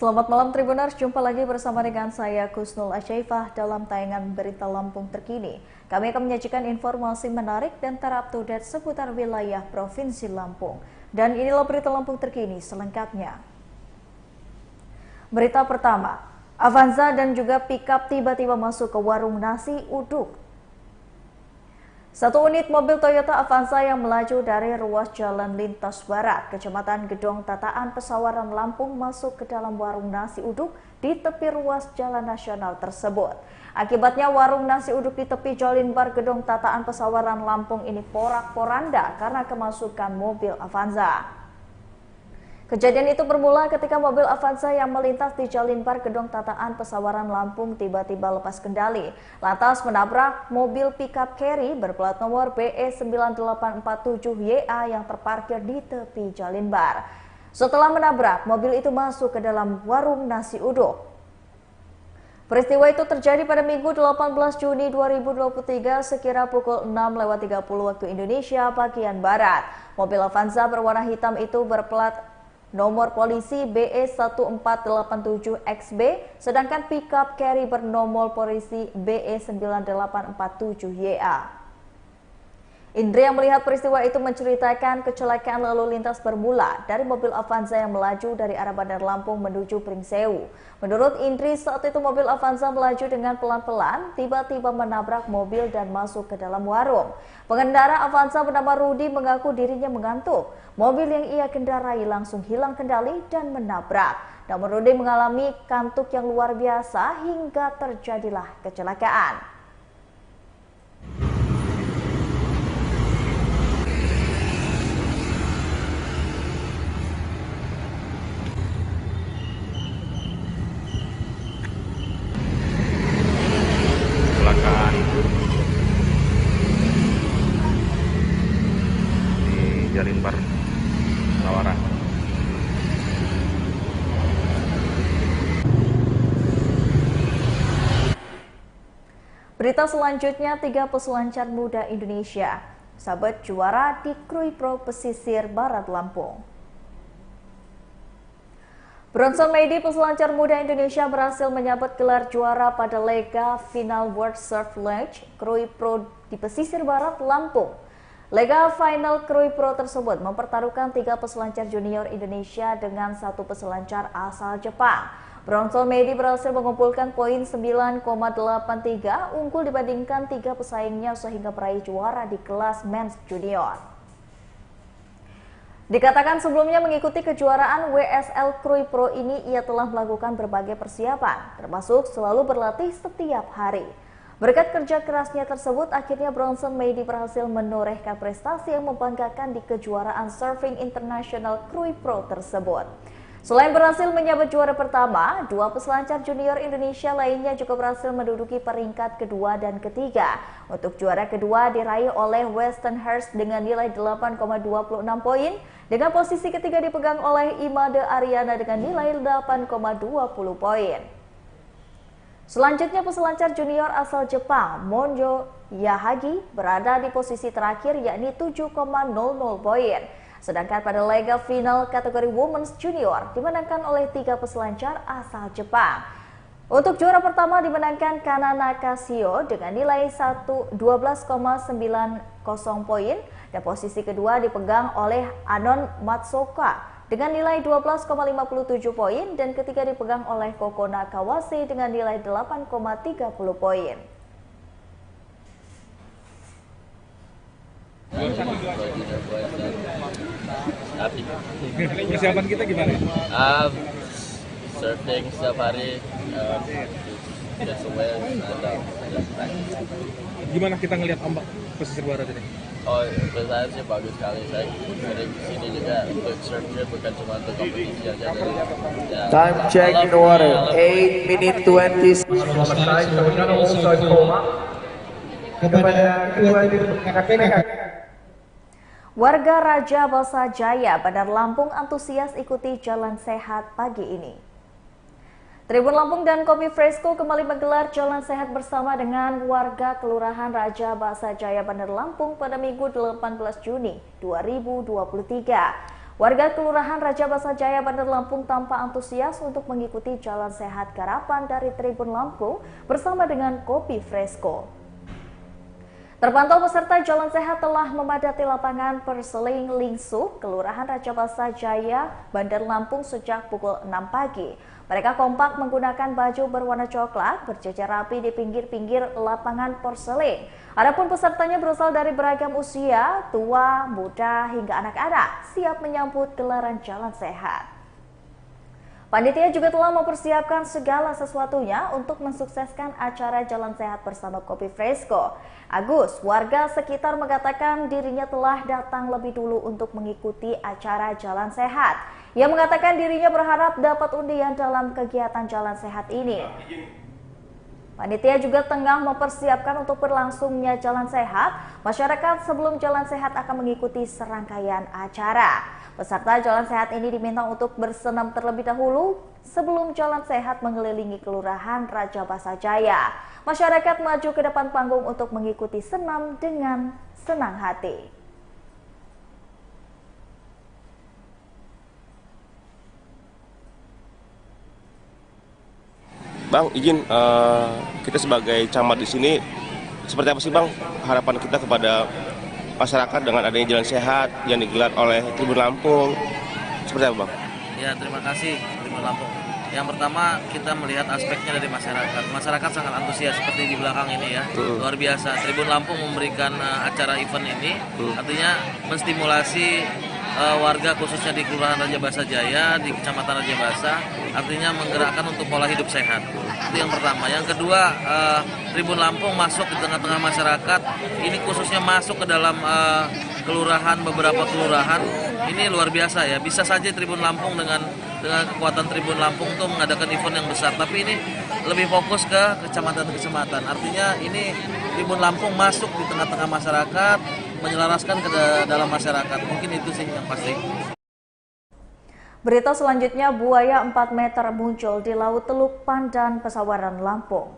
Selamat malam Tribuners, jumpa lagi bersama dengan saya Kusnul Asyaifah dalam tayangan Berita Lampung Terkini. Kami akan menyajikan informasi menarik dan terupdate seputar wilayah Provinsi Lampung. Dan inilah Berita Lampung Terkini selengkapnya. Berita pertama, Avanza dan juga pickup tiba-tiba masuk ke warung nasi uduk. Satu unit mobil Toyota Avanza yang melaju dari ruas Jalan Lintas Barat, Kecamatan Gedong Tataan, Pesawaran, Lampung masuk ke dalam warung nasi uduk di tepi ruas Jalan Nasional tersebut. Akibatnya warung nasi uduk di tepi Jalan Bar Gedong Tataan, Pesawaran, Lampung ini porak-poranda karena kemasukan mobil Avanza. Kejadian itu bermula ketika mobil Avanza yang melintas di Jalan Bar Gedong Tataan, Pesawaran, Lampung tiba-tiba lepas kendali, lantas menabrak mobil pickup carry berplat nomor BE9847YA yang terparkir di tepi Jalan Bar. Setelah menabrak, mobil itu masuk ke dalam warung nasi uduk. Peristiwa itu terjadi pada Minggu 18 Juni 2023 sekira pukul 6.30 waktu Indonesia bagian Barat. Mobil Avanza berwarna hitam itu berplat nomor polisi BE1487XB, sedangkan pickup carry bernomor polisi BE9847YA. Indri yang melihat peristiwa itu menceritakan kecelakaan lalu lintas bermula dari mobil Avanza yang melaju dari arah Bandar Lampung menuju Pringsewu. Menurut Indri, saat itu mobil Avanza melaju dengan pelan-pelan, tiba-tiba menabrak mobil dan masuk ke dalam warung. Pengendara Avanza bernama Rudi mengaku dirinya mengantuk. Mobil yang ia kendarai langsung hilang kendali dan menabrak. Namun Rudi mengalami kantuk yang luar biasa hingga terjadilah kecelakaan. Di Jalan Bar Tawaran. Berita selanjutnya, 3 peselancar muda Indonesia sabet juara di Krui Pro Pesisir Barat Lampung. Bronson Medi, peselancar muda Indonesia, berhasil menyabet gelar juara pada Lega Final World Surf League Krui Pro di Pesisir Barat Lampung. Lega Final Krui Pro tersebut mempertaruhkan 3 peselancar junior Indonesia dengan 1 peselancar asal Jepang. Bronson Medi berhasil mengumpulkan poin 9,83 unggul dibandingkan 3 pesaingnya sehingga meraih juara di kelas Men's Junior. Dikatakan sebelumnya mengikuti kejuaraan WSL Krui Pro ini ia telah melakukan berbagai persiapan, termasuk selalu berlatih setiap hari. Berkat kerja kerasnya tersebut, akhirnya Bronson Medi berhasil menorehkan prestasi yang membanggakan di kejuaraan Surfing International Krui Pro tersebut. Selain berhasil menyabet juara pertama, 2 peselancar junior Indonesia lainnya juga berhasil menduduki peringkat kedua dan ketiga. Untuk juara kedua diraih oleh Westonhurst dengan nilai 8,26 poin, dengan posisi ketiga dipegang oleh Imade Ariana dengan nilai 8,20 poin. Selanjutnya peselancar junior asal Jepang, Monjo Yahagi, berada di posisi terakhir yakni 7,00 poin. Sedangkan pada lega final kategori Women's Junior dimenangkan oleh 3 peselancar asal Jepang. Untuk juara pertama dimenangkan Kana Nakashio dengan nilai 12,90 poin dan posisi kedua dipegang oleh Anon Matsuoka dengan nilai 12,57 poin dan ketiga dipegang oleh Koko Nakawase dengan nilai 8,30 poin. Persiapan kita gimana? Surfing setiap hari, just aware, Gimana kita ngelihat ombak pesisir barat ini? Oh, menurut saya sih bagus sekali. Saya sering kesini juga untuk surfing, bukan cuma untuk kompetisi aja. Ya, Time check in the water, 8 minutes 20. kepada Ketua Tim KPK. Warga Raja Basa Jaya, Bandar Lampung antusias ikuti jalan sehat pagi ini. Tribun Lampung dan Kopi Fresco kembali menggelar jalan sehat bersama dengan warga Kelurahan Raja Basa Jaya, Bandar Lampung pada Minggu 18 Juni 2023. Warga Kelurahan Raja Basa Jaya, Bandar Lampung tampak antusias untuk mengikuti jalan sehat garapan dari Tribun Lampung bersama dengan Kopi Fresco. Terpantau peserta jalan sehat telah memadati lapangan Perseling Lingsuh, Kelurahan Raja Basa Jaya, Bandar Lampung sejak pukul 6 pagi. Mereka kompak menggunakan baju berwarna coklat, berjajar rapi di pinggir-pinggir lapangan Perseling. Adapun pesertanya berasal dari beragam usia, tua, muda, hingga anak-anak, siap menyambut gelaran jalan sehat. Panitia juga telah mempersiapkan segala sesuatunya untuk mensukseskan acara jalan sehat bersama Kopi Fresco. Agus, warga sekitar mengatakan dirinya telah datang lebih dulu untuk mengikuti acara jalan sehat. Ia mengatakan dirinya berharap dapat undian dalam kegiatan jalan sehat ini. Panitia juga tengah mempersiapkan untuk berlangsungnya jalan sehat. Masyarakat sebelum jalan sehat akan mengikuti serangkaian acara. Peserta jalan sehat ini diminta untuk bersenam terlebih dahulu sebelum jalan sehat mengelilingi Kelurahan Raja Basa Jaya. Masyarakat maju ke depan panggung untuk mengikuti senam dengan senang hati. Bang, izin kita sebagai camat di sini, seperti apa sih Bang harapan kita kepada masyarakat dengan adanya jalan sehat yang digelar oleh Tribun Lampung? Seperti apa Bang? Ya, terima kasih Tribun Lampung. Yang pertama kita melihat aspeknya dari masyarakat. Masyarakat sangat antusias seperti di belakang ini ya. Luar biasa. Tribun Lampung memberikan acara event ini, artinya menstimulasi warga khususnya di Kelurahan Raja Basa Jaya, di Kecamatan Raja Basa, artinya menggerakkan untuk pola hidup sehat. Itu yang pertama. Yang kedua, Tribun Lampung masuk di tengah-tengah masyarakat. Ini khususnya masuk ke dalam kelurahan, beberapa kelurahan. Ini luar biasa ya. Bisa saja Tribun Lampung dengan kekuatan Tribun Lampung itu mengadakan event yang besar. Tapi ini lebih fokus ke kecamatan-kecamatan. Artinya ini Tribun Lampung masuk di tengah-tengah masyarakat, menyelaraskan ke dalam masyarakat. Mungkin itu sih yang pasti. Berita selanjutnya, buaya 4 meter muncul di Laut Teluk Pandan, Pesawaran, Lampung.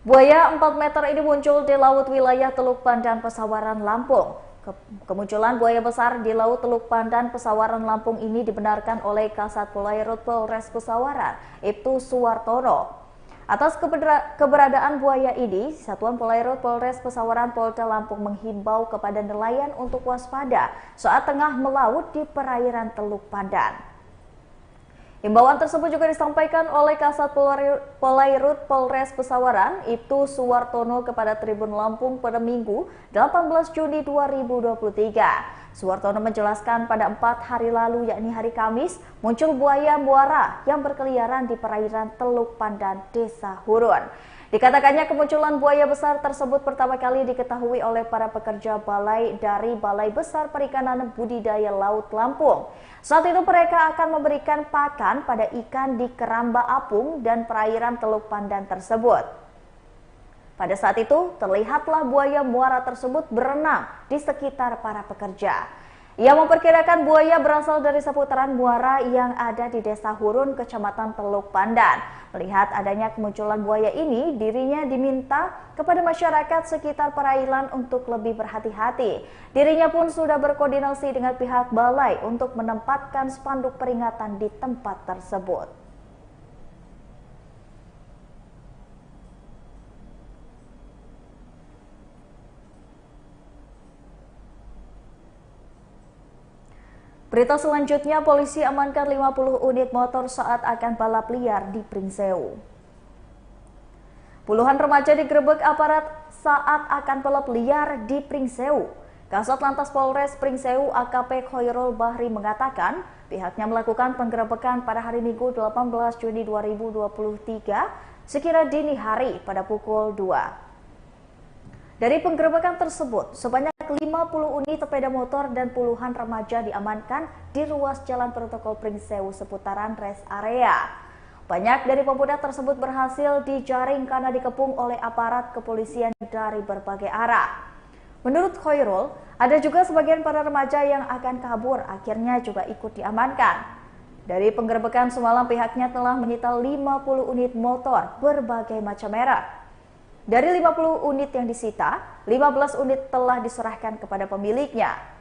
Buaya 4 meter ini muncul di laut wilayah Teluk Pandan, Pesawaran, Lampung. Kemunculan buaya besar di Laut Teluk Pandan, Pesawaran, Lampung ini dibenarkan oleh Kasat Polairut Polres Pesawaran, Ibtu Suwartono. Atas keberadaan buaya ini, Satuan Polairut Polres Pesawaran Polda Lampung menghimbau kepada nelayan untuk waspada saat tengah melaut di perairan Teluk Pandan. Himbauan tersebut juga disampaikan oleh Kasat Polairut Polres Pesawaran, Ibtu Suwartono kepada Tribun Lampung pada Minggu 18 Juni 2023. Suwartono menjelaskan pada 4 hari lalu, yakni hari Kamis, muncul buaya muara yang berkeliaran di perairan Teluk Pandan, Desa Hurun. Dikatakannya kemunculan buaya besar tersebut pertama kali diketahui oleh para pekerja dari Balai Besar Perikanan Budidaya Laut Lampung. Saat itu mereka akan memberikan pakan pada ikan di Keramba Apung dan perairan Teluk Pandan tersebut. Pada saat itu, terlihatlah buaya muara tersebut berenang di sekitar para pekerja. Ia memperkirakan buaya berasal dari seputaran muara yang ada di Desa Hurun, Kecamatan Teluk Pandan. Melihat adanya kemunculan buaya ini, dirinya diminta kepada masyarakat sekitar perairan untuk lebih berhati-hati. Dirinya pun sudah berkoordinasi dengan pihak balai untuk menempatkan spanduk peringatan di tempat tersebut. Berita selanjutnya, polisi amankan 50 unit motor saat akan balap liar di Pringsewu. Puluhan remaja digerebek aparat saat akan balap liar di Pringsewu. Kasat Lantas Polres Pringsewu AKP Khoirul Bahri mengatakan pihaknya melakukan penggerebekan pada hari Minggu 18 Juni 2023 sekira dini hari pada pukul 2. Dari penggerebekan tersebut, sebanyak 50 unit sepeda motor dan puluhan remaja diamankan di ruas Jalan Protokol Pringsewu seputaran rest area. Banyak dari pemuda tersebut berhasil dijaring karena dikepung oleh aparat kepolisian dari berbagai arah. Menurut Khairul, ada juga sebagian para remaja yang akan kabur akhirnya juga ikut diamankan. Dari penggerbekan semalam pihaknya telah menyita 50 unit motor berbagai macam merek. Dari 50 unit yang disita, 15 unit telah diserahkan kepada pemiliknya.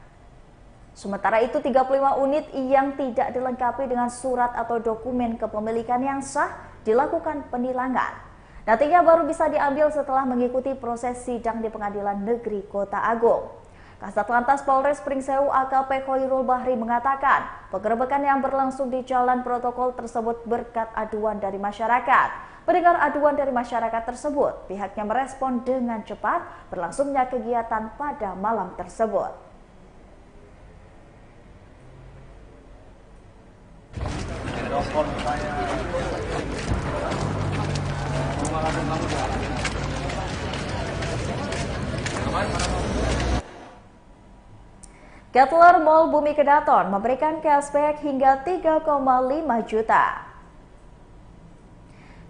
Sementara itu 35 unit yang tidak dilengkapi dengan surat atau dokumen kepemilikan yang sah dilakukan penilangan. Nantinya baru bisa diambil setelah mengikuti proses sidang di Pengadilan Negeri Kota Agung. Kasat Lantas Polres Pringsewu AKP Khairul Bahri mengatakan, penggerebekan yang berlangsung di jalan protokol tersebut berkat aduan dari masyarakat. Mendengar aduan dari masyarakat tersebut, pihaknya merespon dengan cepat berlangsungnya kegiatan pada malam tersebut. Kettler Mall Bumi Kedaton memberikan cashback hingga 3,5 juta.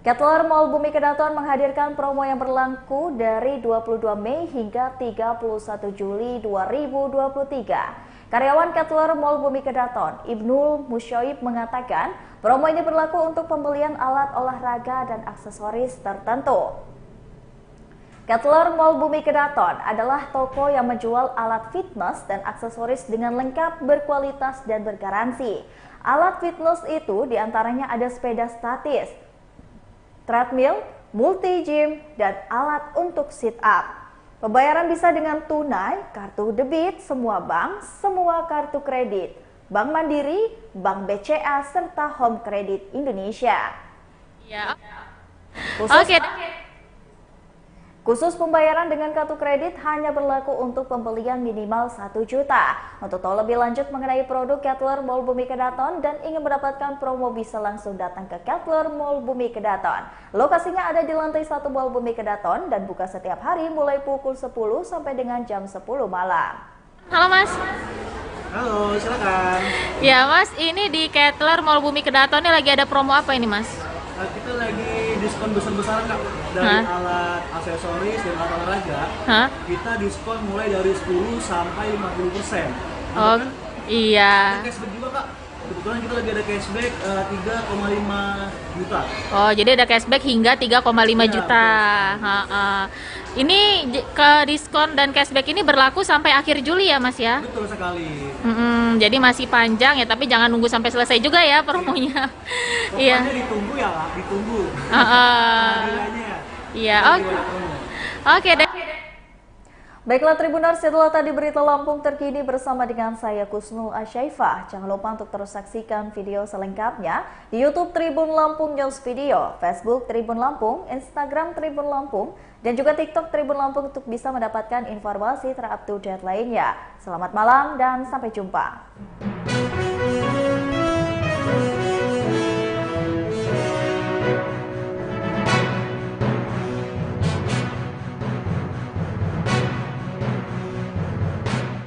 Kettler Mall Bumi Kedaton menghadirkan promo yang berlaku dari 22 Mei hingga 31 Juli 2023. Karyawan Kettler Mall Bumi Kedaton, Ibnul Musyoib mengatakan, promo ini berlaku untuk pembelian alat olahraga dan aksesoris tertentu. Kettler Mall Bumi Kedaton adalah toko yang menjual alat fitness dan aksesoris dengan lengkap, berkualitas, dan bergaransi. Alat fitness itu diantaranya ada sepeda statis, treadmill, multi-gym, dan alat untuk sit-up. Pembayaran bisa dengan tunai, kartu debit, semua bank, semua kartu kredit, Bank Mandiri, Bank BCA, serta Home Credit Indonesia. Ya. Khusus pembayaran dengan kartu kredit hanya berlaku untuk pembelian minimal 1 juta. Untuk tahu lebih lanjut mengenai produk Kettler Mall Bumi Kedaton dan ingin mendapatkan promo bisa langsung datang ke Kettler Mall Bumi Kedaton. Lokasinya ada di lantai 1 Mall Bumi Kedaton dan buka setiap hari mulai pukul 10 sampai dengan jam 10 malam. Halo Mas. Halo, silakan. Ya Mas, ini di Kettler Mall Bumi Kedaton ini lagi ada promo apa ini Mas? Kita lagi diskon besar-besaran Kak. Dari alat aksesoris dan alat olahraga. Kita diskon mulai dari 10 sampai 50%. Oh, iya. Ada cashback juga Kak. Kebetulan kita lagi ada cashback 3,5 juta. Oh, jadi ada cashback hingga 3,5 juta. Ini ke diskon dan cashback ini berlaku sampai akhir Juli ya Mas ya? Betul sekali. Jadi masih panjang ya, tapi jangan nunggu sampai selesai juga ya promonya. Iya. Pokoknya ditunggu ya Kak, ditunggu. Iya, oke deh. Baiklah Tribuners, setelah tadi berita Lampung terkini bersama dengan saya Kusnul Asyaifah. Jangan lupa untuk terus saksikan video selengkapnya di YouTube Tribun Lampung News Video, Facebook Tribun Lampung, Instagram Tribun Lampung, dan juga TikTok Tribun Lampung untuk bisa mendapatkan informasi ter-up-to-date lainnya. Selamat malam dan sampai jumpa.